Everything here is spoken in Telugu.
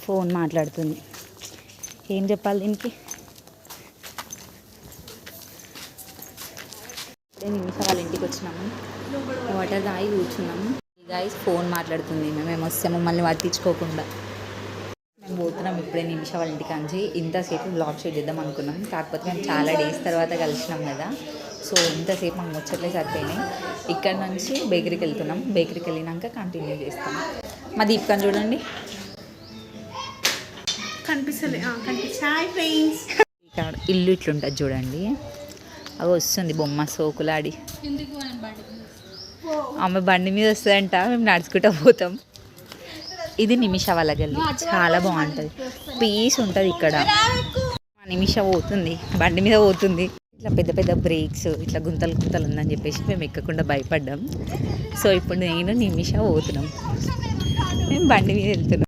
ఫోన్ మాట్లాడుతుంది. ఏం చెప్పాలి దీనికి? నిమిషం వాళ్ళ ఇంటికి వచ్చినాము, వాటర్ తాగి కూర్చున్నాము. గైస్ ఫోన్ మాట్లాడుతుంది, మేము వస్తే మమ్మల్ని పట్టించుకోకుండా. మేము పోతున్నాం ఇప్పుడే నిమిషం వాళ్ళ ఇంటికి అంచి. ఇంతసేపు బ్లాగ్ షూట్ చేద్దాం అనుకున్నాం, కాకపోతే మేము చాలా డేస్ తర్వాత కలిసినాం కదా, సో ఇంతసేపు మాకు ముచ్చట్లే సరిపోయినాయి. ఇక్కడ నుంచి బేకరీకి వెళ్తున్నాం, బేకరీకి వెళ్ళినాక కంటిన్యూ చేస్తాం. మా దీపికని చూడండి, కనిపిస్తలే ఫ్రెండ్స్. ఇక్కడ ఇల్లు ఇట్లుంటుంది చూడండి, అవి వస్తుంది బొమ్మ సోకులాడి. ఆమె బండి మీద వస్తుందంట, మేము నడుచుకుంటూ పోతాం. ఇది నిమిష వాళ్ళ గల్లి, చాలా బాగుంటుంది, పీస్ ఉంటుంది ఇక్కడ. నిమిష పోతుంది, బండి మీద పోతుంది. ఇట్లా పెద్ద పెద్ద బ్రేక్స్, ఇట్లా గుంతలు గుంతలు ఉందని చెప్పేసి మేము ఎక్కకుండా భయపడ్డాం. సో ఇప్పుడు నేను నిమిష పోతున్నాం, మేము బండి మీద వెళ్తున్నాం.